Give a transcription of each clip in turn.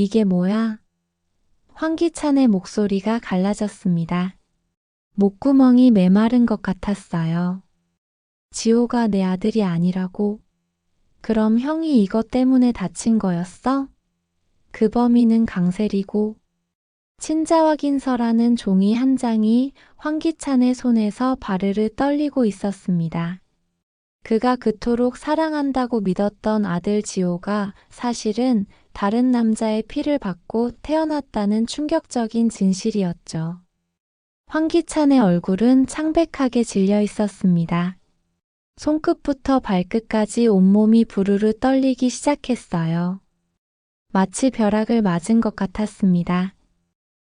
이게 뭐야? 황기찬의 목소리가 갈라졌습니다. 목구멍이 메마른 것 같았어요. 지호가 내 아들이 아니라고? 그럼 형이 이것 때문에 다친 거였어? 그 범인은 강세리고. 친자 확인서라는 종이 한 장이 황기찬의 손에서 바르르 떨리고 있었습니다. 그가 그토록 사랑한다고 믿었던 아들 지호가 사실은 다른 남자의 피를 받고 태어났다는 충격적인 진실이었죠. 황기찬의 얼굴은 창백하게 질려 있었습니다. 손끝부터 발끝까지 온몸이 부르르 떨리기 시작했어요. 마치 벼락을 맞은 것 같았습니다.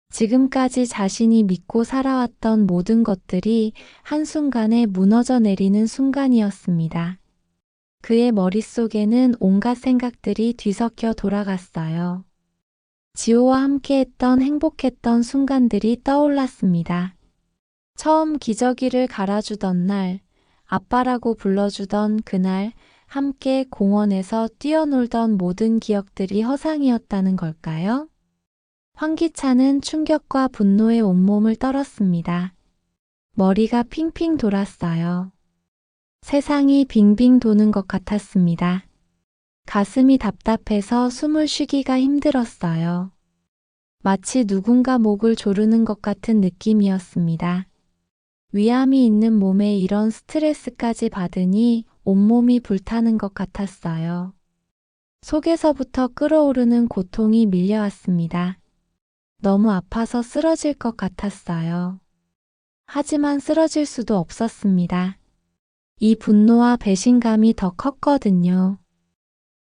지금까지 자신이 믿고 살아왔던 모든 것들이 한순간에 무너져 내리는 순간이었습니다. 그의 머릿속에는 온갖 생각들이 뒤섞여 돌아갔어요. 지호와 함께했던 행복했던 순간들이 떠올랐습니다. 처음 기저귀를 갈아주던 날, 아빠라고 불러주던 그날, 함께 공원에서 뛰어놀던 모든 기억들이 허상이었다는 걸까요? 황기찬은 충격과 분노에 온몸을 떨었습니다. 머리가 핑핑 돌았어요. 세상이 빙빙 도는 것 같았습니다. 가슴이 답답해서 숨을 쉬기가 힘들었어요. 마치 누군가 목을 조르는 것 같은 느낌이었습니다. 위암이 있는 몸에 이런 스트레스까지 받으니 온몸이 불타는 것 같았어요. 속에서부터 끓어오르는 고통이 밀려왔습니다. 너무 아파서 쓰러질 것 같았어요. 하지만 쓰러질 수도 없었습니다. 이 분노와 배신감이 더 컸거든요.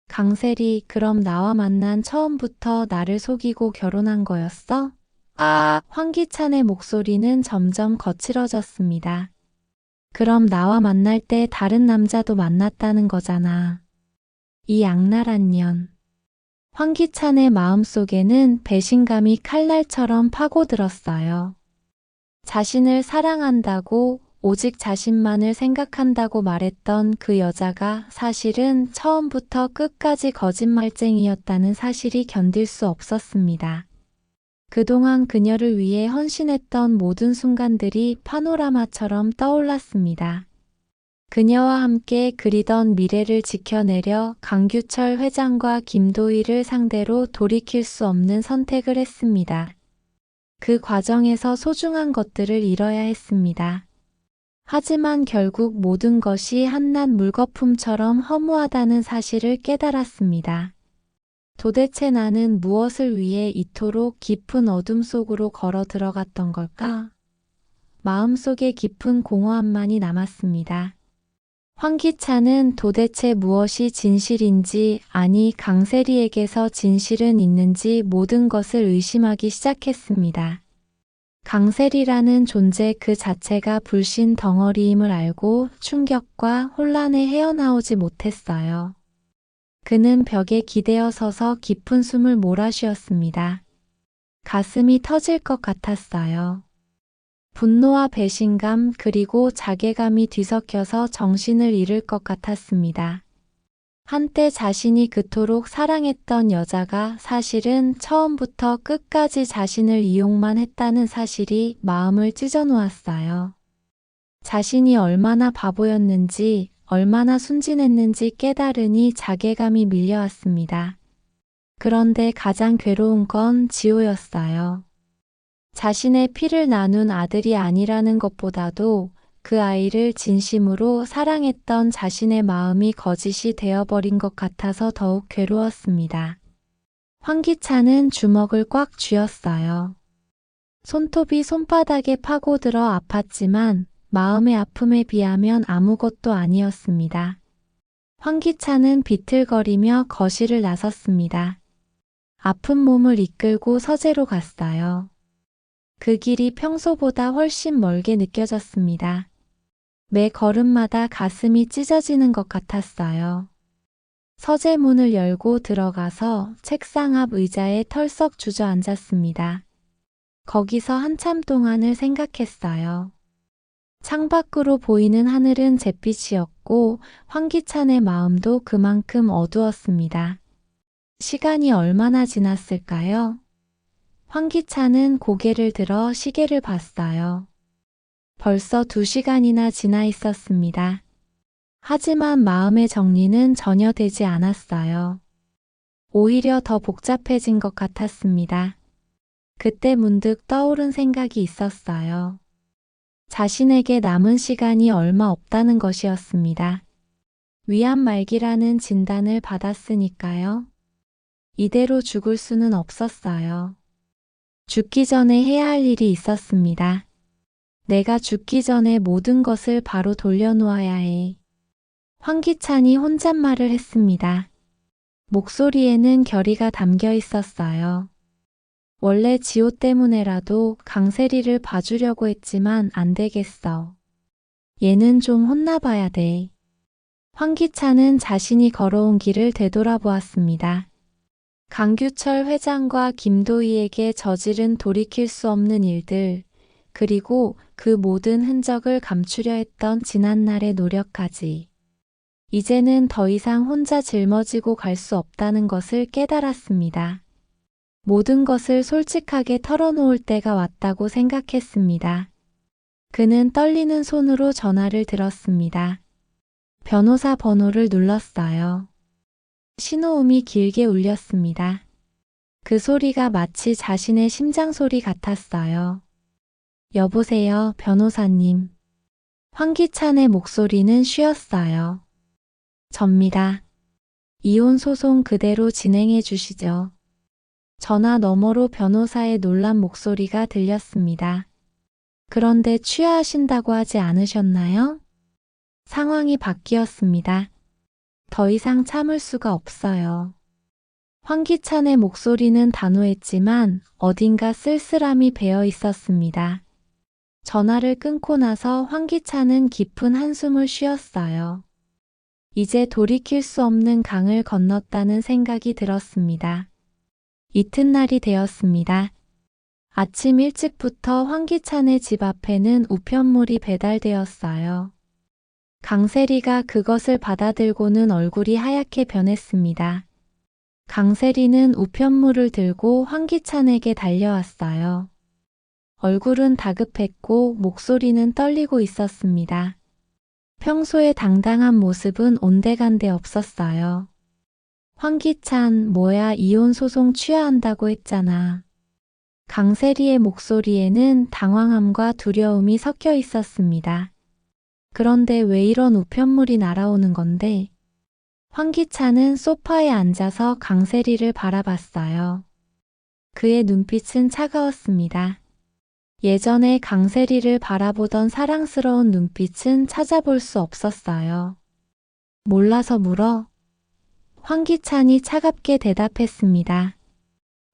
강세리, 그럼 나와 만난 처음부터 나를 속이고 결혼한 거였어? 황기찬의 목소리는 점점 거칠어졌습니다. 그럼 나와 만날 때 다른 남자도 만났다는 거잖아. 이 악랄한 년. 황기찬의 마음속에는 배신감이 칼날처럼 파고들었어요. 자신을 사랑한다고, 오직 자신만을 생각한다고 말했던 그 여자가 사실은 처음부터 끝까지 거짓말쟁이였다는 사실이 견딜 수 없었습니다. 그동안 그녀를 위해 헌신했던 모든 순간들이 파노라마처럼 떠올랐습니다. 그녀와 함께 그리던 미래를 지켜내려 강규철 회장과 김도희를 상대로 돌이킬 수 없는 선택을 했습니다. 그 과정에서 소중한 것들을 잃어야 했습니다. 하지만 결국 모든 것이 한낱 물거품처럼 허무하다는 사실을 깨달았습니다. 도대체 나는 무엇을 위해 이토록 깊은 어둠 속으로 걸어 들어갔던 걸까? 마음속에 깊은 공허함만이 남았습니다. 황기찬은 도대체 무엇이 진실인지, 아니 강세리에게서 진실은 있는지 모든 것을 의심하기 시작했습니다. 강세리라는 존재 그 자체가 불신 덩어리임을 알고 충격과 혼란에 헤어나오지 못했어요. 그는 벽에 기대어 서서 깊은 숨을 몰아쉬었습니다. 가슴이 터질 것 같았어요. 분노와 배신감 그리고 자괴감이 뒤섞여서 정신을 잃을 것 같았습니다. 한때 자신이 그토록 사랑했던 여자가 사실은 처음부터 끝까지 자신을 이용만 했다는 사실이 마음을 찢어놓았어요. 자신이 얼마나 바보였는지, 얼마나 순진했는지 깨달으니 자괴감이 밀려왔습니다. 그런데 가장 괴로운 건 지호였어요. 자신의 피를 나눈 아들이 아니라는 것보다도 그 아이를 진심으로 사랑했던 자신의 마음이 거짓이 되어버린 것 같아서 더욱 괴로웠습니다. 황기찬은 주먹을 꽉 쥐었어요. 손톱이 손바닥에 파고들어 아팠지만 마음의 아픔에 비하면 아무것도 아니었습니다. 황기찬은 비틀거리며 거실을 나섰습니다. 아픈 몸을 이끌고 서재로 갔어요. 그 길이 평소보다 훨씬 멀게 느껴졌습니다. 매 걸음마다 가슴이 찢어지는 것 같았어요. 서재 문을 열고 들어가서 책상 앞 의자에 털썩 주저앉았습니다. 거기서 한참 동안을 생각했어요. 창밖으로 보이는 하늘은 잿빛이었고 황기찬의 마음도 그만큼 어두웠습니다. 시간이 얼마나 지났을까요? 황기찬은 고개를 들어 시계를 봤어요. 벌써 2시간이나 지나 있었습니다. 하지만 마음의 정리는 전혀 되지 않았어요. 오히려 더 복잡해진 것 같았습니다. 그때 문득 떠오른 생각이 있었어요. 자신에게 남은 시간이 얼마 없다는 것이었습니다. 위암 말기라는 진단을 받았으니까요. 이대로 죽을 수는 없었어요. 죽기 전에 해야 할 일이 있었습니다. 내가 죽기 전에 모든 것을 바로 돌려놓아야 해. 황기찬이 혼잣말을 했습니다. 목소리에는 결의가 담겨 있었어요. 원래 지호 때문에라도 강세리를 봐주려고 했지만 안 되겠어. 얘는 좀 혼나봐야 돼. 황기찬은 자신이 걸어온 길을 되돌아보았습니다. 강규철 회장과 김도희에게 저지른 돌이킬 수 없는 일들, 그리고 그 모든 흔적을 감추려 했던 지난날의 노력까지. 이제는 더 이상 혼자 짊어지고 갈 수 없다는 것을 깨달았습니다. 모든 것을 솔직하게 털어놓을 때가 왔다고 생각했습니다. 그는 떨리는 손으로 전화를 들었습니다. 변호사 번호를 눌렀어요. 신호음이 길게 울렸습니다. 그 소리가 마치 자신의 심장 소리 같았어요. 여보세요, 변호사님. 황기찬의 목소리는 쉬었어요. 접니다. 이혼 소송 그대로 진행해 주시죠. 전화 너머로 변호사의 놀란 목소리가 들렸습니다. 그런데 취하하신다고 하지 않으셨나요? 상황이 바뀌었습니다. 더 이상 참을 수가 없어요. 황기찬의 목소리는 단호했지만 어딘가 쓸쓸함이 배어 있었습니다. 전화를 끊고 나서 황기찬은 깊은 한숨을 쉬었어요. 이제 돌이킬 수 없는 강을 건넜다는 생각이 들었습니다. 이튿날이 되었습니다. 아침 일찍부터 황기찬의 집 앞에는 우편물이 배달되었어요. 강세리가 그것을 받아들고는 얼굴이 하얗게 변했습니다. 강세리는 우편물을 들고 황기찬에게 달려왔어요. 얼굴은 다급했고 목소리는 떨리고 있었습니다. 평소의 당당한 모습은 온데간데 없었어요. 황기찬, 뭐야, 이혼 소송 취하한다고 했잖아. 강세리의 목소리에는 당황함과 두려움이 섞여 있었습니다. 그런데 왜 이런 우편물이 날아오는 건데? 황기찬은 소파에 앉아서 강세리를 바라봤어요. 그의 눈빛은 차가웠습니다. 예전에 강세리를 바라보던 사랑스러운 눈빛은 찾아볼 수 없었어요. 몰라서 물어? 황기찬이 차갑게 대답했습니다.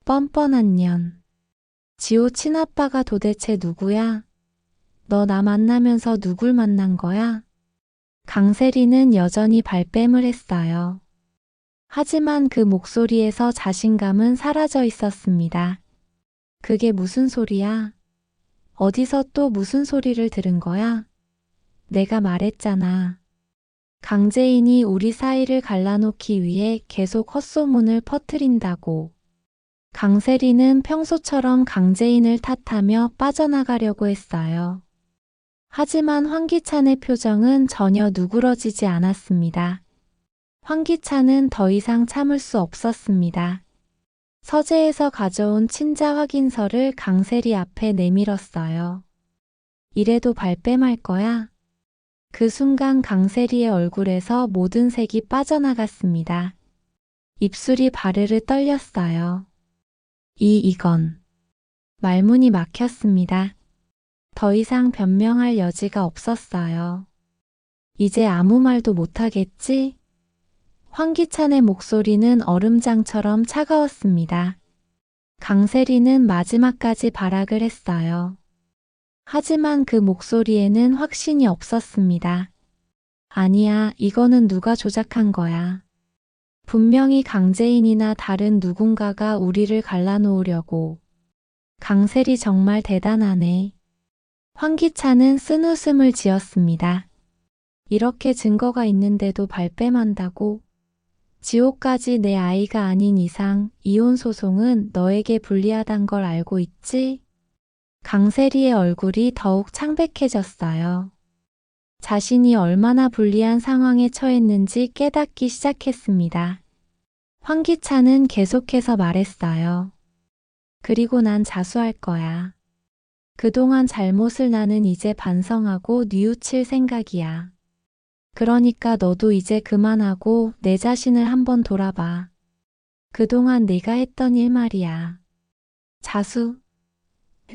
뻔뻔한 년. 지호 친아빠가 도대체 누구야? 너 나 만나면서 누굴 만난 거야? 강세리는 여전히 발뺌을 했어요. 하지만 그 목소리에서 자신감은 사라져 있었습니다. 그게 무슨 소리야? 어디서 또 무슨 소리를 들은 거야? 내가 말했잖아. 강재인이 우리 사이를 갈라놓기 위해 계속 헛소문을 퍼뜨린다고. 강세리는 평소처럼 강재인을 탓하며 빠져나가려고 했어요. 하지만 황기찬의 표정은 전혀 누그러지지 않았습니다. 황기찬은 더 이상 참을 수 없었습니다. 서재에서 가져온 친자 확인서를 강세리 앞에 내밀었어요. 이래도 발뺌할 거야? 그 순간 강세리의 얼굴에서 모든 색이 빠져나갔습니다. 입술이 바르르 떨렸어요. 이건. 말문이 막혔습니다. 더 이상 변명할 여지가 없었어요. 이제 아무 말도 못하겠지? 황기찬의 목소리는 얼음장처럼 차가웠습니다. 강세리는 마지막까지 발악을 했어요. 하지만 그 목소리에는 확신이 없었습니다. 아니야, 이거는 누가 조작한 거야. 분명히 강재인이나 다른 누군가가 우리를 갈라놓으려고. 강세리 정말 대단하네. 황기찬은 쓴웃음을 지었습니다. 이렇게 증거가 있는데도 발뺌한다고? 지호까지 내 아이가 아닌 이상 이혼 소송은 너에게 불리하단 걸 알고 있지? 강세리의 얼굴이 더욱 창백해졌어요. 자신이 얼마나 불리한 상황에 처했는지 깨닫기 시작했습니다. 황기찬은 계속해서 말했어요. 그리고 난 자수할 거야. 그동안 잘못을 나는 이제 반성하고 뉘우칠 생각이야. 그러니까 너도 이제 그만하고 내 자신을 한번 돌아봐. 그동안 네가 했던 일 말이야. 자수.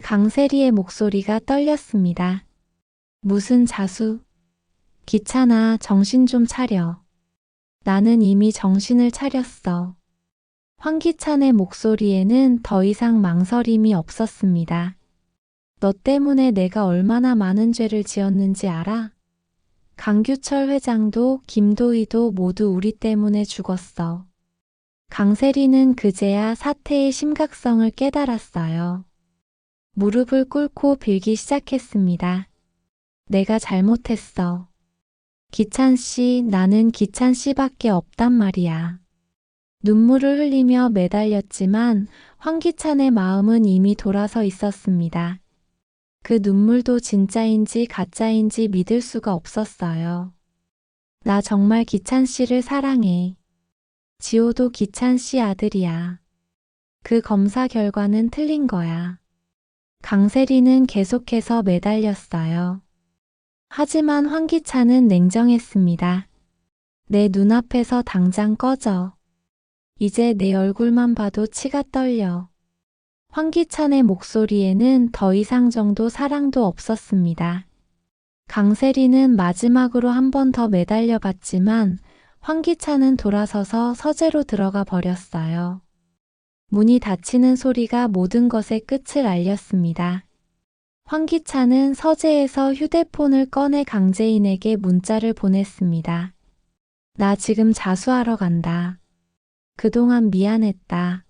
강세리의 목소리가 떨렸습니다. 무슨 자수? 기찬아, 정신 좀 차려. 나는 이미 정신을 차렸어. 황기찬의 목소리에는 더 이상 망설임이 없었습니다. 너 때문에 내가 얼마나 많은 죄를 지었는지 알아? 강규철 회장도 김도희도 모두 우리 때문에 죽었어. 강세리는 그제야 사태의 심각성을 깨달았어요. 무릎을 꿇고 빌기 시작했습니다. 내가 잘못했어. 기찬 씨, 나는 기찬 씨밖에 없단 말이야. 눈물을 흘리며 매달렸지만 황기찬의 마음은 이미 돌아서 있었습니다. 그 눈물도 진짜인지 가짜인지 믿을 수가 없었어요. 나 정말 기찬 씨를 사랑해. 지호도 기찬 씨 아들이야. 그 검사 결과는 틀린 거야. 강세리는 계속해서 매달렸어요. 하지만 황기찬은 냉정했습니다. 내 눈앞에서 당장 꺼져. 이제 내 얼굴만 봐도 치가 떨려. 황기찬의 목소리에는 더 이상 정도 사랑도 없었습니다. 강세리는 마지막으로 한 번 더 매달려 봤지만 황기찬은 돌아서서 서재로 들어가 버렸어요. 문이 닫히는 소리가 모든 것의 끝을 알렸습니다. 황기찬은 서재에서 휴대폰을 꺼내 강재인에게 문자를 보냈습니다. 나 지금 자수하러 간다. 그동안 미안했다.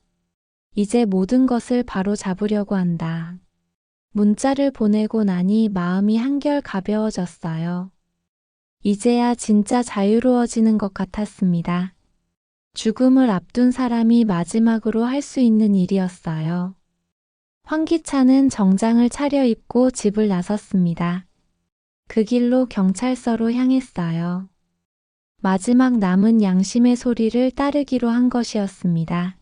이제 모든 것을 바로 잡으려고 한다. 문자를 보내고 나니 마음이 한결 가벼워졌어요. 이제야 진짜 자유로워지는 것 같았습니다. 죽음을 앞둔 사람이 마지막으로 할 수 있는 일이었어요. 황기찬은 정장을 차려입고 집을 나섰습니다. 그 길로 경찰서로 향했어요. 마지막 남은 양심의 소리를 따르기로 한 것이었습니다.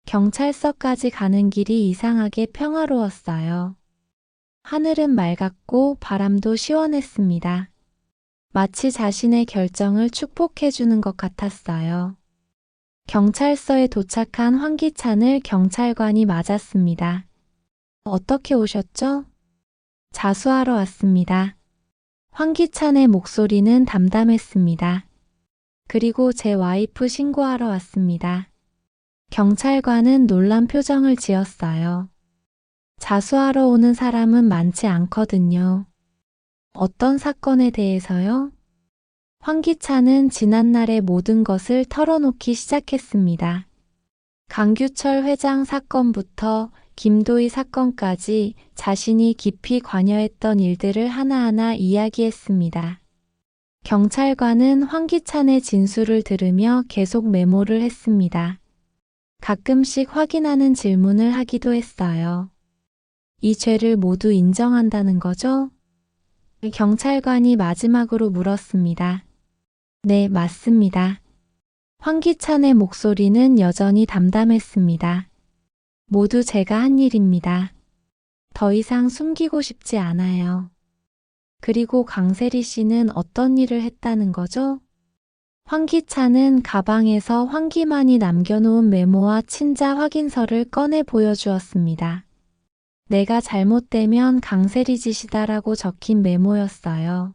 경찰서까지 가는 길이 이상하게 평화로웠어요. 하늘은 맑았고 바람도 시원했습니다. 마치 자신의 결정을 축복해주는 것 같았어요. 경찰서에 도착한 황기찬을 경찰관이 맞았습니다. 어떻게 오셨죠? 자수하러 왔습니다. 황기찬의 목소리는 담담했습니다. 그리고 제 와이프 신고하러 왔습니다. 경찰관은 놀란 표정을 지었어요. 자수하러 오는 사람은 많지 않거든요. 어떤 사건에 대해서요? 황기찬은 지난날의 모든 것을 털어놓기 시작했습니다. 강규철 회장 사건부터 김도희 사건까지 자신이 깊이 관여했던 일들을 하나하나 이야기했습니다. 경찰관은 황기찬의 진술을 들으며 계속 메모를 했습니다. 가끔씩 확인하는 질문을 하기도 했어요. 이 죄를 모두 인정한다는 거죠? 경찰관이 마지막으로 물었습니다. 네, 맞습니다. 황기찬의 목소리는 여전히 담담했습니다. 모두 제가 한 일입니다. 더 이상 숨기고 싶지 않아요. 그리고 강세리 씨는 어떤 일을 했다는 거죠? 황기찬은 가방에서 황기만이 남겨놓은 메모와 친자 확인서를 꺼내 보여주었습니다. 내가 잘못되면 강세리 짓이다라고 적힌 메모였어요.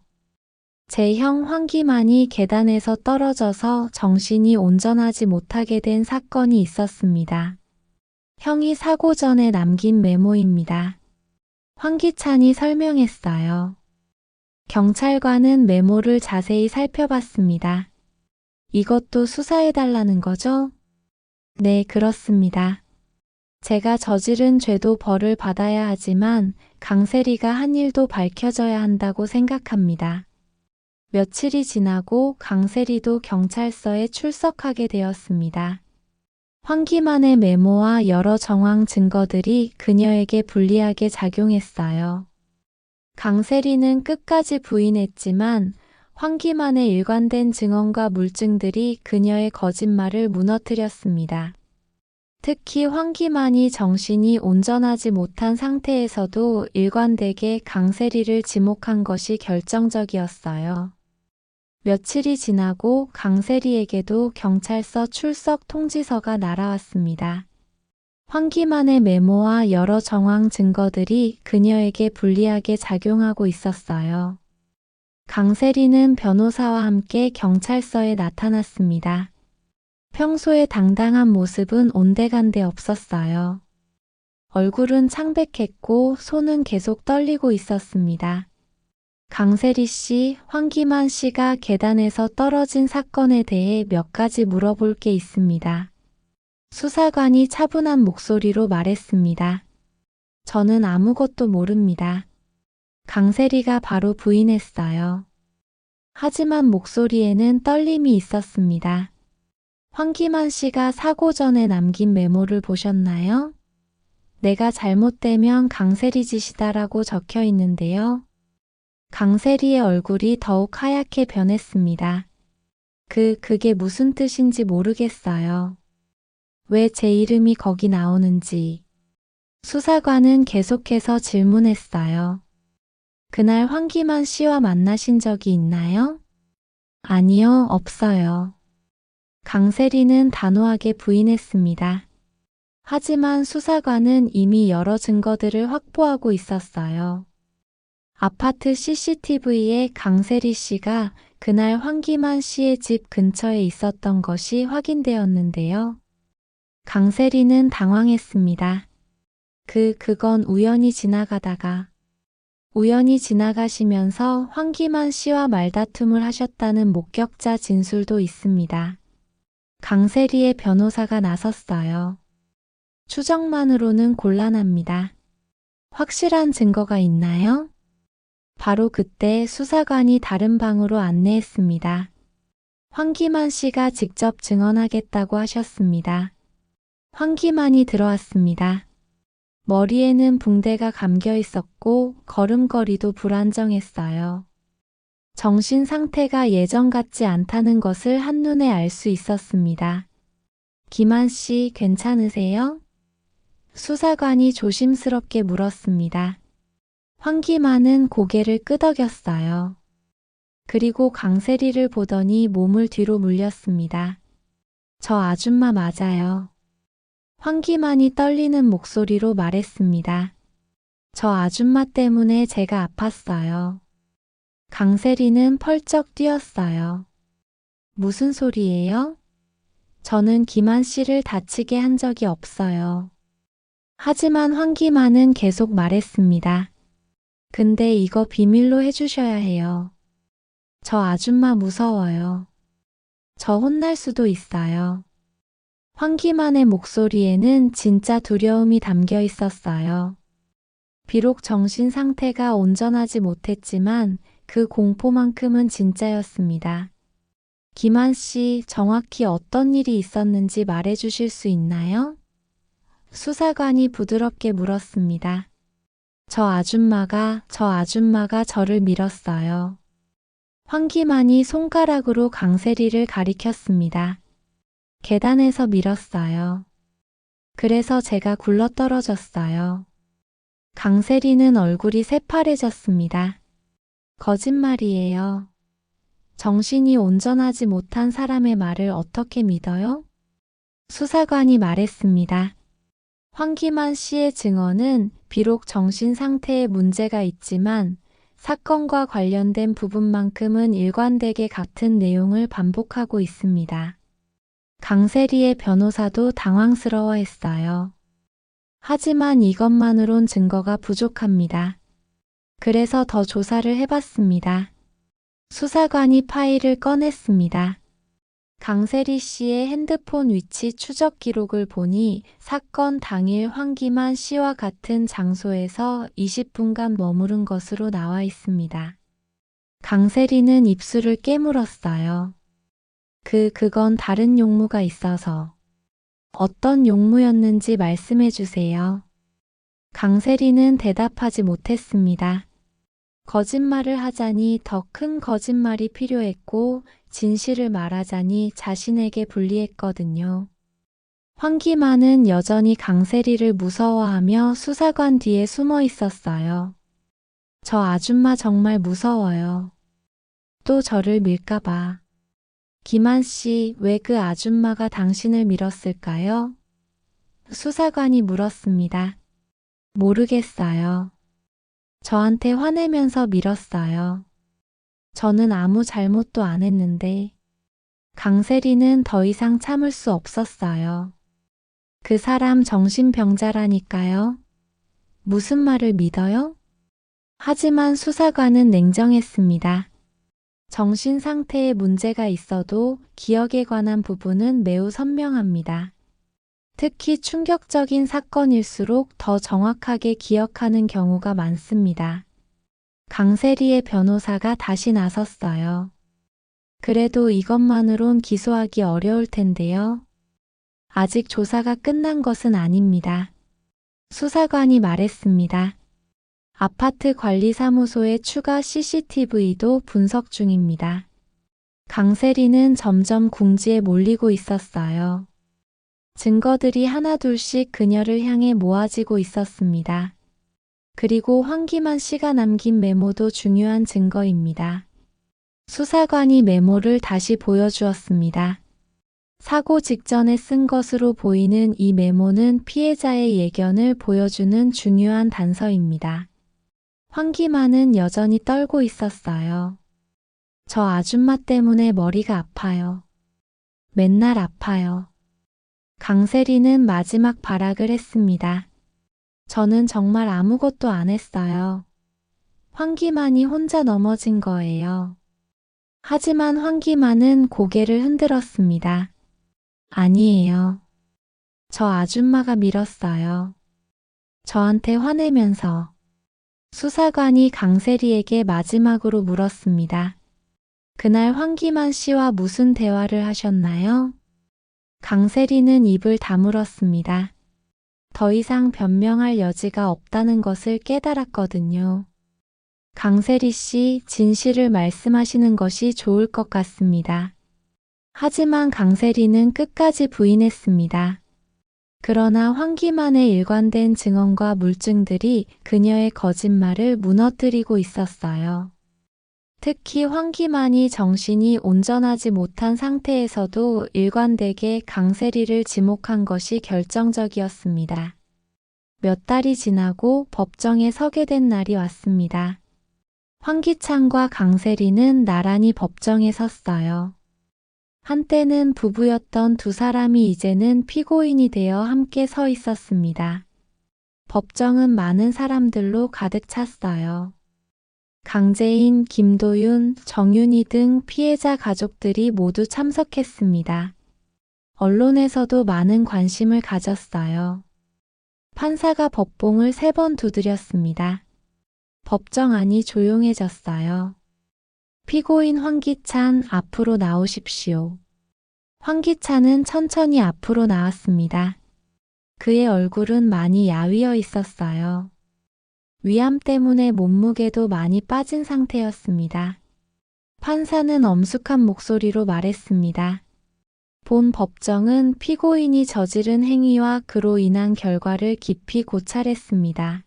제 형 황기만이 계단에서 떨어져서 정신이 온전하지 못하게 된 사건이 있었습니다. 형이 사고 전에 남긴 메모입니다. 황기찬이 설명했어요. 경찰관은 메모를 자세히 살펴봤습니다. 이것도 수사해달라는 거죠? 네, 그렇습니다. 제가 저지른 죄도 벌을 받아야 하지만 강세리가 한 일도 밝혀져야 한다고 생각합니다. 며칠이 지나고 강세리도 경찰서에 출석하게 되었습니다. 황기만의 메모와 여러 정황 증거들이 그녀에게 불리하게 작용했어요. 강세리는 끝까지 부인했지만 황기만의 일관된 증언과 물증들이 그녀의 거짓말을 무너뜨렸습니다. 특히 황기만이 정신이 온전하지 못한 상태에서도 일관되게 강세리를 지목한 것이 결정적이었어요. 며칠이 지나고 강세리에게도 경찰서 출석 통지서가 날아왔습니다. 황기만의 메모와 여러 정황 증거들이 그녀에게 불리하게 작용하고 있었어요. 강세리는 변호사와 함께 경찰서에 나타났습니다. 평소의 당당한 모습은 온데간데 없었어요. 얼굴은 창백했고 손은 계속 떨리고 있었습니다. 강세리 씨, 황기만 씨가 계단에서 떨어진 사건에 대해 몇 가지 물어볼 게 있습니다. 수사관이 차분한 목소리로 말했습니다. 저는 아무것도 모릅니다. 강세리가 바로 부인했어요. 하지만 목소리에는 떨림이 있었습니다. 황기만 씨가 사고 전에 남긴 메모를 보셨나요? 내가 잘못되면 강세리 짓이다라고 적혀 있는데요. 강세리의 얼굴이 더욱 하얗게 변했습니다. 그게 무슨 뜻인지 모르겠어요. 왜 제 이름이 거기 나오는지. 수사관은 계속해서 질문했어요. 그날 황기만 씨와 만나신 적이 있나요? 아니요, 없어요. 강세리는 단호하게 부인했습니다. 하지만 수사관은 이미 여러 증거들을 확보하고 있었어요. 아파트 CCTV에 강세리 씨가 그날 황기만 씨의 집 근처에 있었던 것이 확인되었는데요. 강세리는 당황했습니다. 그건 우연히 지나가시면서 황기만 씨와 말다툼을 하셨다는 목격자 진술도 있습니다. 강세리의 변호사가 나섰어요. 추정만으로는 곤란합니다. 확실한 증거가 있나요? 바로 그때 수사관이 다른 방으로 안내했습니다. 황기만 씨가 직접 증언하겠다고 하셨습니다. 황기만이 들어왔습니다. 머리에는 붕대가 감겨 있었고 걸음걸이도 불안정했어요. 정신 상태가 예전 같지 않다는 것을 한눈에 알 수 있었습니다. 기만 씨, 괜찮으세요? 수사관이 조심스럽게 물었습니다. 황기만은 고개를 끄덕였어요. 그리고 강세리를 보더니 몸을 뒤로 물렸습니다. 저 아줌마 맞아요. 황기만이 떨리는 목소리로 말했습니다. 저 아줌마 때문에 제가 아팠어요. 강세리는 펄쩍 뛰었어요. 무슨 소리예요? 저는 기만 씨를 다치게 한 적이 없어요. 하지만 황기만은 계속 말했습니다. 근데 이거 비밀로 해주셔야 해요. 저 아줌마 무서워요. 저 혼날 수도 있어요. 황기만의 목소리에는 진짜 두려움이 담겨 있었어요. 비록 정신 상태가 온전하지 못했지만 그 공포만큼은 진짜였습니다. 기만 씨, 정확히 어떤 일이 있었는지 말해주실 수 있나요? 수사관이 부드럽게 물었습니다. 저 아줌마가 저를 밀었어요. 황기만이 손가락으로 강세리를 가리켰습니다. 계단에서 밀었어요. 그래서 제가 굴러떨어졌어요. 강세리는 얼굴이 새파래졌습니다. 거짓말이에요. 정신이 온전하지 못한 사람의 말을 어떻게 믿어요? 수사관이 말했습니다. 황기만 씨의 증언은 비록 정신 상태에 문제가 있지만 사건과 관련된 부분만큼은 일관되게 같은 내용을 반복하고 있습니다. 강세리의 변호사도 당황스러워했어요. 하지만 이것만으론 증거가 부족합니다. 그래서 더 조사를 해봤습니다. 수사관이 파일을 꺼냈습니다. 강세리 씨의 핸드폰 위치 추적 기록을 보니 사건 당일 황기만 씨와 같은 장소에서 20분간 머무른 것으로 나와 있습니다. 강세리는 입술을 깨물었어요. 그건 다른 용무가 있어서. 어떤 용무였는지 말씀해 주세요. 강세리는 대답하지 못했습니다. 거짓말을 하자니 더 큰 거짓말이 필요했고 진실을 말하자니 자신에게 불리했거든요. 황기만은 여전히 강세리를 무서워하며 수사관 뒤에 숨어 있었어요. 저 아줌마 정말 무서워요. 또 저를 밀까봐. 기만 씨, 왜 그 아줌마가 당신을 밀었을까요? 수사관이 물었습니다. 모르겠어요. 저한테 화내면서 밀었어요. 저는 아무 잘못도 안 했는데. 강세리는 더 이상 참을 수 없었어요. 그 사람 정신병자라니까요. 무슨 말을 믿어요? 하지만 수사관은 냉정했습니다. 정신 상태에 문제가 있어도 기억에 관한 부분은 매우 선명합니다. 특히 충격적인 사건일수록 더 정확하게 기억하는 경우가 많습니다. 강세리의 변호사가 다시 나섰어요. 그래도 이것만으론 기소하기 어려울 텐데요. 아직 조사가 끝난 것은 아닙니다. 수사관이 말했습니다. 아파트 관리사무소의 추가 CCTV도 분석 중입니다. 강세리는 점점 궁지에 몰리고 있었어요. 증거들이 하나둘씩 그녀를 향해 모아지고 있었습니다. 그리고 황기만 씨가 남긴 메모도 중요한 증거입니다. 수사관이 메모를 다시 보여주었습니다. 사고 직전에 쓴 것으로 보이는 이 메모는 피해자의 예견을 보여주는 중요한 단서입니다. 황기만은 여전히 떨고 있었어요. 저 아줌마 때문에 머리가 아파요. 맨날 아파요. 강세리는 마지막 발악을 했습니다. 저는 정말 아무것도 안 했어요. 황기만이 혼자 넘어진 거예요. 하지만 황기만은 고개를 흔들었습니다. 아니에요. 저 아줌마가 밀었어요. 저한테 화내면서. 수사관이 강세리에게 마지막으로 물었습니다. 그날 황기만 씨와 무슨 대화를 하셨나요? 강세리는 입을 다물었습니다. 더 이상 변명할 여지가 없다는 것을 깨달았거든요. 강세리 씨, 진실을 말씀하시는 것이 좋을 것 같습니다. 하지만 강세리는 끝까지 부인했습니다. 그러나 황기만의 일관된 증언과 물증들이 그녀의 거짓말을 무너뜨리고 있었어요. 특히 황기만이 정신이 온전하지 못한 상태에서도 일관되게 강세리를 지목한 것이 결정적이었습니다. 몇 달이 지나고 법정에 서게 된 날이 왔습니다. 황기찬과 강세리는 나란히 법정에 섰어요. 한때는 부부였던 두 사람이 이제는 피고인이 되어 함께 서 있었습니다. 법정은 많은 사람들로 가득 찼어요. 강재인, 김도윤, 정윤희 등 피해자 가족들이 모두 참석했습니다. 언론에서도 많은 관심을 가졌어요. 판사가 법봉을 3번 두드렸습니다. 법정 안이 조용해졌어요. 피고인 황기찬, 앞으로 나오십시오. 황기찬은 천천히 앞으로 나왔습니다. 그의 얼굴은 많이 야위어 있었어요. 위암 때문에 몸무게도 많이 빠진 상태였습니다. 판사는 엄숙한 목소리로 말했습니다. 본 법정은 피고인이 저지른 행위와 그로 인한 결과를 깊이 고찰했습니다.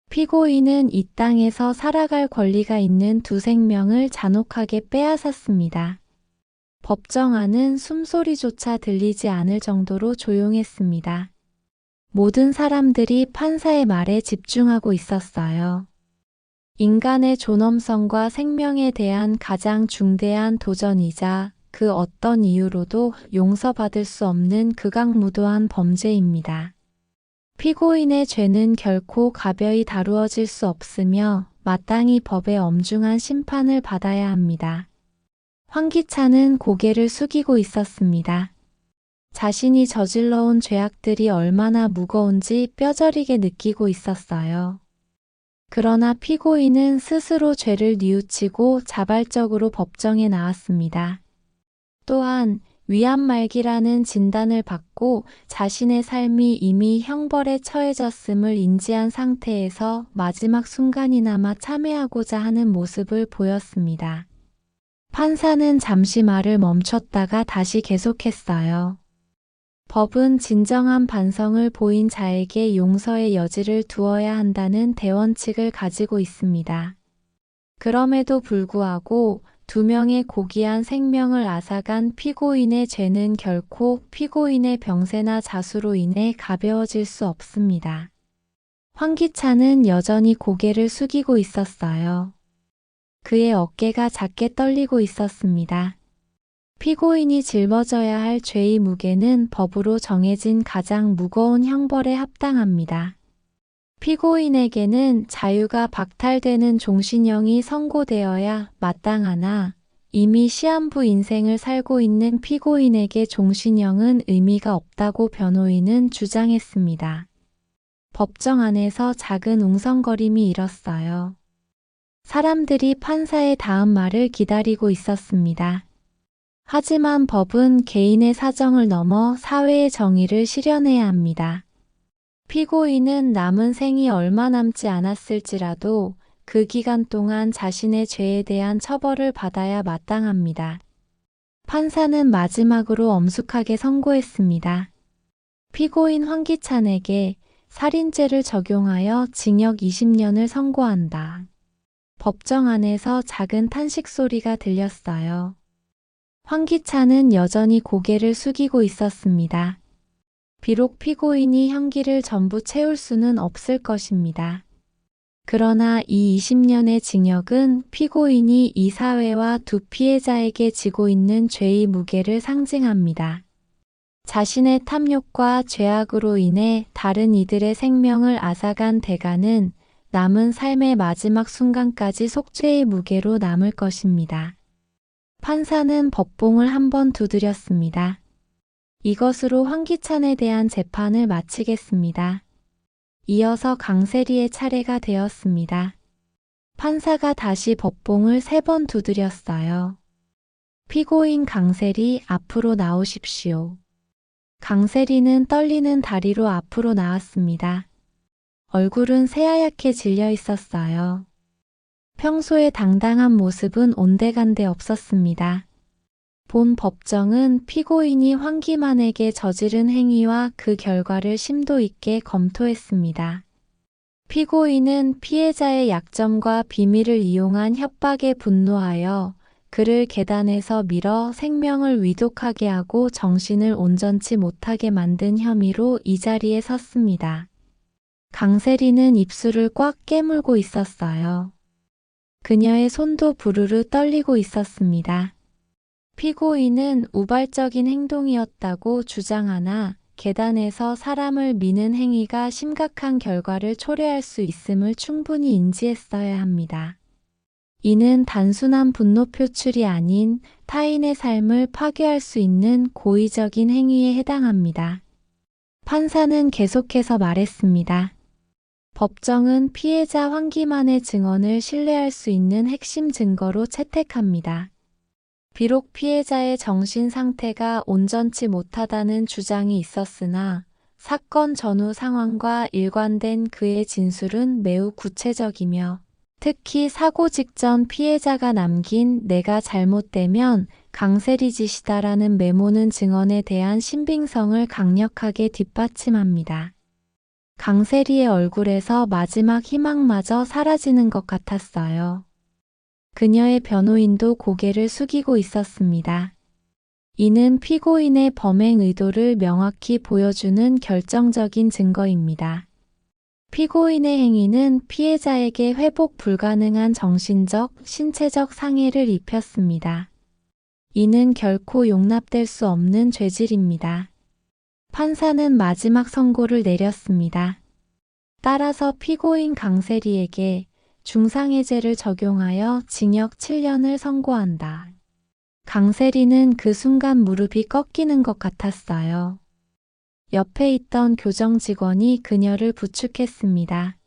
피고인은 이 땅에서 살아갈 권리가 있는 두 생명을 잔혹하게 빼앗았습니다. 법정 안은 숨소리조차 들리지 않을 정도로 조용했습니다. 모든 사람들이 판사의 말에 집중하고 있었어요. 인간의 존엄성과 생명에 대한 가장 중대한 도전이자 그 어떤 이유로도 용서받을 수 없는 극악무도한 범죄입니다. 피고인의 죄는 결코 가벼이 다루어질 수 없으며 마땅히 법의 엄중한 심판을 받아야 합니다. 황기찬은 고개를 숙이고 있었습니다. 자신이 저질러온 죄악들이 얼마나 무거운지 뼈저리게 느끼고 있었어요. 그러나 피고인은 스스로 죄를 뉘우치고 자발적으로 법정에 나왔습니다. 또한 위암말기라는 진단을 받고 자신의 삶이 이미 형벌에 처해졌음을 인지한 상태에서 마지막 순간이나마 참회하고자 하는 모습을 보였습니다. 판사는 잠시 말을 멈췄다가 다시 계속했어요. 법은 진정한 반성을 보인 자에게 용서의 여지를 두어야 한다는 대원칙을 가지고 있습니다. 그럼에도 불구하고 2명의 고귀한 생명을 앗아간 피고인의 죄는 결코 피고인의 병세나 자수로 인해 가벼워질 수 없습니다. 황기찬은 여전히 고개를 숙이고 있었어요. 그의 어깨가 작게 떨리고 있었습니다. 피고인이 짊어져야 할 죄의 무게는 법으로 정해진 가장 무거운 형벌에 합당합니다. 피고인에게는 자유가 박탈되는 종신형이 선고되어야 마땅하나 이미 시한부 인생을 살고 있는 피고인에게 종신형은 의미가 없다고 변호인은 주장했습니다. 법정 안에서 작은 웅성거림이 일었어요. 사람들이 판사의 다음 말을 기다리고 있었습니다. 하지만 법은 개인의 사정을 넘어 사회의 정의를 실현해야 합니다. 피고인은 남은 생이 얼마 남지 않았을지라도 그 기간 동안 자신의 죄에 대한 처벌을 받아야 마땅합니다. 판사는 마지막으로 엄숙하게 선고했습니다. 피고인 황기찬에게 살인죄를 적용하여 징역 20년을 선고한다. 법정 안에서 작은 탄식 소리가 들렸어요. 황기찬은 여전히 고개를 숙이고 있었습니다. 비록 피고인이 형기를 전부 채울 수는 없을 것입니다. 그러나 이 20년의 징역은 피고인이 이 사회와 두 피해자에게 지고 있는 죄의 무게를 상징합니다. 자신의 탐욕과 죄악으로 인해 다른 이들의 생명을 앗아간 대가는 남은 삶의 마지막 순간까지 속죄의 무게로 남을 것입니다. 판사는 법봉을 한 번 두드렸습니다. 이것으로 황기찬에 대한 재판을 마치겠습니다. 이어서 강세리의 차례가 되었습니다. 판사가 다시 법봉을 3번 두드렸어요. 피고인 강세리 앞으로 나오십시오. 강세리는 떨리는 다리로 앞으로 나왔습니다. 얼굴은 새하얗게 질려 있었어요. 평소의 당당한 모습은 온데간데 없었습니다. 본 법정은 피고인이 황기만에게 저지른 행위와 그 결과를 심도 있게 검토했습니다. 피고인은 피해자의 약점과 비밀을 이용한 협박에 분노하여 그를 계단에서 밀어 생명을 위독하게 하고 정신을 온전치 못하게 만든 혐의로 이 자리에 섰습니다. 강세리는 입술을 꽉 깨물고 있었어요. 그녀의 손도 부르르 떨리고 있었습니다. 피고인은 우발적인 행동이었다고 주장하나 계단에서 사람을 미는 행위가 심각한 결과를 초래할 수 있음을 충분히 인지했어야 합니다. 이는 단순한 분노 표출이 아닌 타인의 삶을 파괴할 수 있는 고의적인 행위에 해당합니다. 판사는 계속해서 말했습니다. 법정은 피해자 황기만의 증언을 신뢰할 수 있는 핵심 증거로 채택합니다. 비록 피해자의 정신 상태가 온전치 못하다는 주장이 있었으나 사건 전후 상황과 일관된 그의 진술은 매우 구체적이며 특히 사고 직전 피해자가 남긴 내가 잘못되면 강세리 짓이다라는 메모는 증언에 대한 신빙성을 강력하게 뒷받침합니다. 강세리의 얼굴에서 마지막 희망마저 사라지는 것 같았어요. 그녀의 변호인도 고개를 숙이고 있었습니다. 이는 피고인의 범행 의도를 명확히 보여주는 결정적인 증거입니다. 피고인의 행위는 피해자에게 회복 불가능한 정신적, 신체적 상해를 입혔습니다. 이는 결코 용납될 수 없는 죄질입니다. 판사는 마지막 선고를 내렸습니다. 따라서 피고인 강세리에게 중상해죄를 적용하여 징역 7년을 선고한다. 강세리는 그 순간 무릎이 꺾이는 것 같았어요. 옆에 있던 교정 직원이 그녀를 부축했습니다.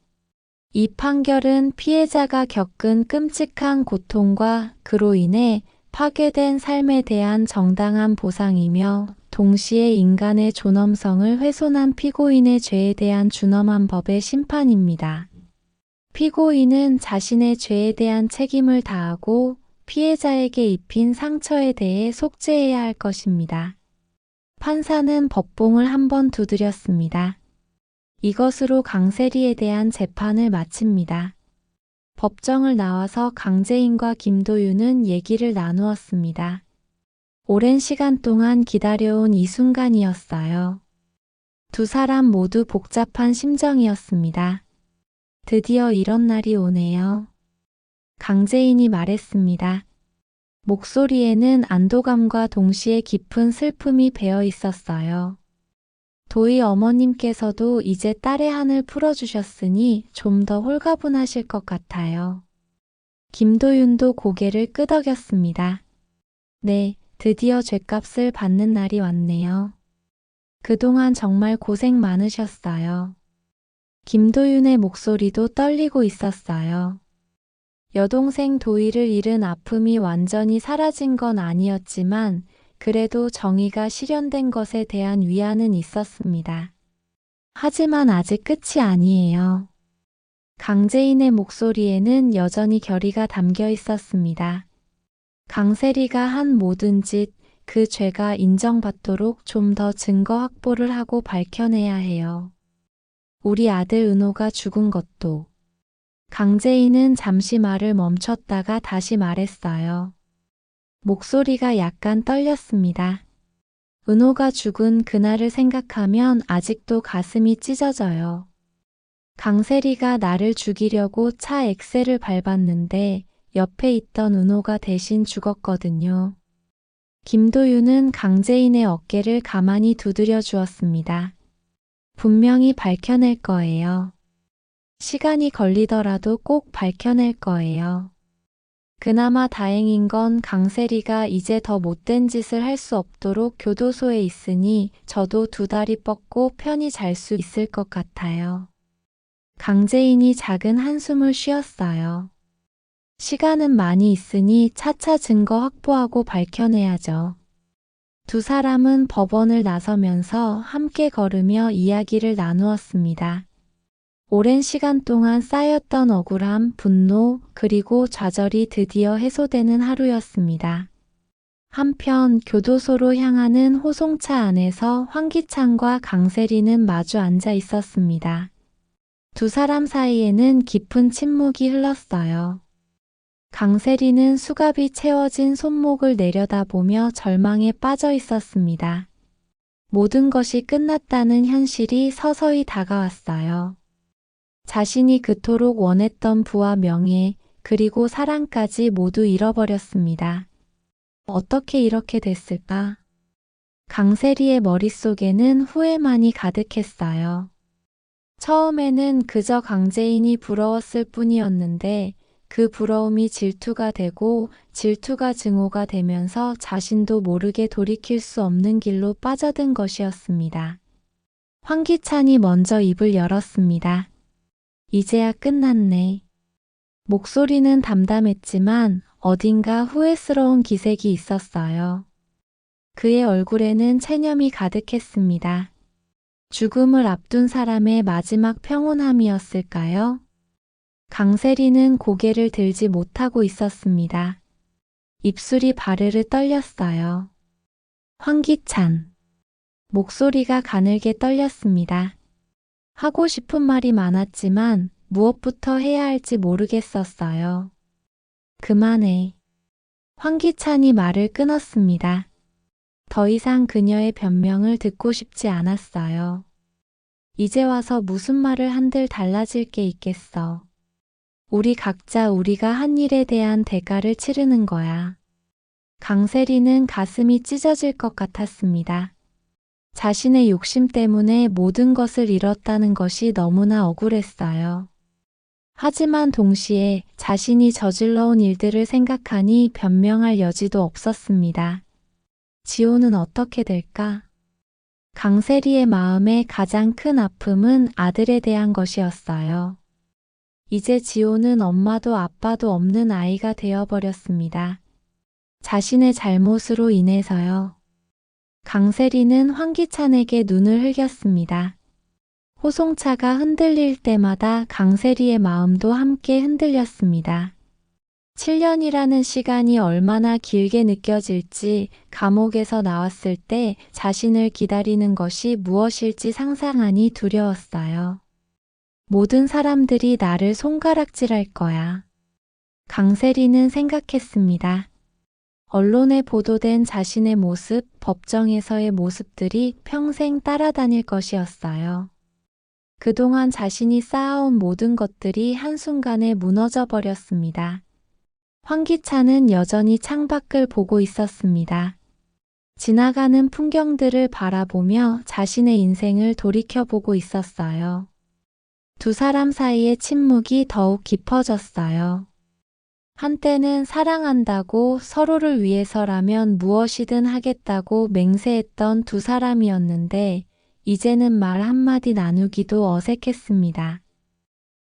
이 판결은 피해자가 겪은 끔찍한 고통과 그로 인해 파괴된 삶에 대한 정당한 보상이며 동시에 인간의 존엄성을 훼손한 피고인의 죄에 대한 준엄한 법의 심판입니다. 피고인은 자신의 죄에 대한 책임을 다하고 피해자에게 입힌 상처에 대해 속죄해야 할 것입니다. 판사는 법봉을 한번 두드렸습니다. 이것으로 강세리에 대한 재판을 마칩니다. 법정을 나와서 강재인과 김도윤은 얘기를 나누었습니다. 오랜 시간 동안 기다려온 이 순간이었어요. 두 사람 모두 복잡한 심정이었습니다. 드디어 이런 날이 오네요. 강재인이 말했습니다. 목소리에는 안도감과 동시에 깊은 슬픔이 배어 있었어요. 도희 어머님께서도 이제 딸의 한을 풀어주셨으니 좀 더 홀가분하실 것 같아요. 김도윤도 고개를 끄덕였습니다. 네, 드디어 죗값을 받는 날이 왔네요. 그동안 정말 고생 많으셨어요. 김도윤의 목소리도 떨리고 있었어요. 여동생 도희를 잃은 아픔이 완전히 사라진 건 아니었지만 그래도 정의가 실현된 것에 대한 위안은 있었습니다. 하지만 아직 끝이 아니에요. 강재인의 목소리에는 여전히 결의가 담겨 있었습니다. 강세리가 한 모든 짓, 그 죄가 인정받도록 좀 더 증거 확보를 하고 밝혀내야 해요. 우리 아들 은호가 죽은 것도. 강재인은 잠시 말을 멈췄다가 다시 말했어요. 목소리가 약간 떨렸습니다. 은호가 죽은 그날을 생각하면 아직도 가슴이 찢어져요. 강세리가 나를 죽이려고 차 엑셀을 밟았는데 옆에 있던 은호가 대신 죽었거든요. 김도윤은 강재인의 어깨를 가만히 두드려 주었습니다. 분명히 밝혀낼 거예요. 시간이 걸리더라도 꼭 밝혀낼 거예요. 그나마 다행인 건 강세리가 이제 더 못된 짓을 할 수 없도록 교도소에 있으니 저도 두 다리 뻗고 편히 잘 수 있을 것 같아요. 강재인이 작은 한숨을 쉬었어요. 시간은 많이 있으니 차차 증거 확보하고 밝혀내야죠. 두 사람은 법원을 나서면서 함께 걸으며 이야기를 나누었습니다. 오랜 시간 동안 쌓였던 억울함, 분노, 그리고 좌절이 드디어 해소되는 하루였습니다. 한편 교도소로 향하는 호송차 안에서 황기찬과 강세리는 마주 앉아 있었습니다. 두 사람 사이에는 깊은 침묵이 흘렀어요. 강세리는 수갑이 채워진 손목을 내려다보며 절망에 빠져 있었습니다. 모든 것이 끝났다는 현실이 서서히 다가왔어요. 자신이 그토록 원했던 부와 명예, 그리고 사랑까지 모두 잃어버렸습니다. 어떻게 이렇게 됐을까? 강세리의 머릿속에는 후회만이 가득했어요. 처음에는 그저 강재인이 부러웠을 뿐이었는데 그 부러움이 질투가 되고 질투가 증오가 되면서 자신도 모르게 돌이킬 수 없는 길로 빠져든 것이었습니다. 황기찬이 먼저 입을 열었습니다. 이제야 끝났네. 목소리는 담담했지만 어딘가 후회스러운 기색이 있었어요. 그의 얼굴에는 체념이 가득했습니다. 죽음을 앞둔 사람의 마지막 평온함이었을까요? 강세리는 고개를 들지 못하고 있었습니다. 입술이 바르르 떨렸어요. 황기찬. 목소리가 가늘게 떨렸습니다. 하고 싶은 말이 많았지만 무엇부터 해야 할지 모르겠었어요. 그만해. 황기찬이 말을 끊었습니다. 더 이상 그녀의 변명을 듣고 싶지 않았어요. 이제 와서 무슨 말을 한들 달라질 게 있겠어. 우리 각자 우리가 한 일에 대한 대가를 치르는 거야. 강세리는 가슴이 찢어질 것 같았습니다. 자신의 욕심 때문에 모든 것을 잃었다는 것이 너무나 억울했어요. 하지만 동시에 자신이 저질러온 일들을 생각하니 변명할 여지도 없었습니다. 지호는 어떻게 될까? 강세리의 마음의 가장 큰 아픔은 아들에 대한 것이었어요. 이제 지호는 엄마도 아빠도 없는 아이가 되어버렸습니다. 자신의 잘못으로 인해서요. 강세리는 황기찬에게 눈을 흘겼습니다. 호송차가 흔들릴 때마다 강세리의 마음도 함께 흔들렸습니다. 7년이라는 시간이 얼마나 길게 느껴질지, 감옥에서 나왔을 때 자신을 기다리는 것이 무엇일지 상상하니 두려웠어요. 모든 사람들이 나를 손가락질할 거야. 강세리는 생각했습니다. 언론에 보도된 자신의 모습, 법정에서의 모습들이 평생 따라다닐 것이었어요. 그동안 자신이 쌓아온 모든 것들이 한순간에 무너져 버렸습니다. 황기찬은 여전히 창밖을 보고 있었습니다. 지나가는 풍경들을 바라보며 자신의 인생을 돌이켜보고 있었어요. 두 사람 사이의 침묵이 더욱 깊어졌어요. 한때는 사랑한다고 서로를 위해서라면 무엇이든 하겠다고 맹세했던 두 사람이었는데 이제는 말 한마디 나누기도 어색했습니다.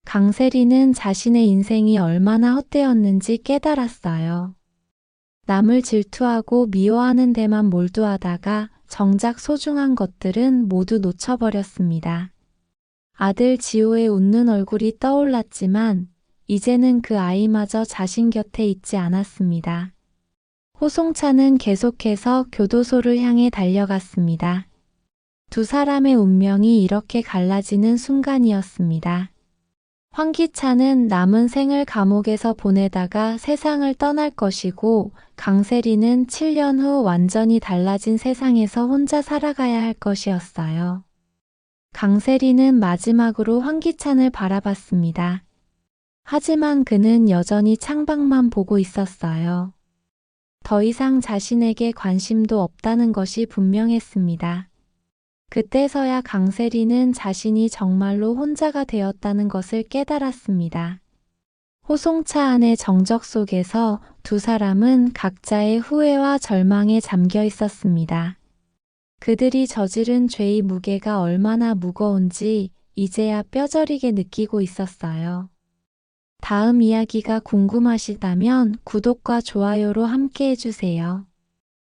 강세리는 자신의 인생이 얼마나 헛되었는지 깨달았어요. 남을 질투하고 미워하는 데만 몰두하다가 정작 소중한 것들은 모두 놓쳐버렸습니다. 아들 지호의 웃는 얼굴이 떠올랐지만 이제는 그 아이마저 자신 곁에 있지 않았습니다. 호송차는 계속해서 교도소를 향해 달려갔습니다. 두 사람의 운명이 이렇게 갈라지는 순간이었습니다. 황기찬은 남은 생을 감옥에서 보내다가 세상을 떠날 것이고 강세리는 7년 후 완전히 달라진 세상에서 혼자 살아가야 할 것이었어요. 강세리는 마지막으로 황기찬을 바라봤습니다. 하지만 그는 여전히 창밖만 보고 있었어요. 더 이상 자신에게 관심도 없다는 것이 분명했습니다. 그때서야 강세리는 자신이 정말로 혼자가 되었다는 것을 깨달았습니다. 호송차 안의 정적 속에서 두 사람은 각자의 후회와 절망에 잠겨 있었습니다. 그들이 저지른 죄의 무게가 얼마나 무거운지 이제야 뼈저리게 느끼고 있었어요. 다음 이야기가 궁금하시다면 구독과 좋아요로 함께 해주세요.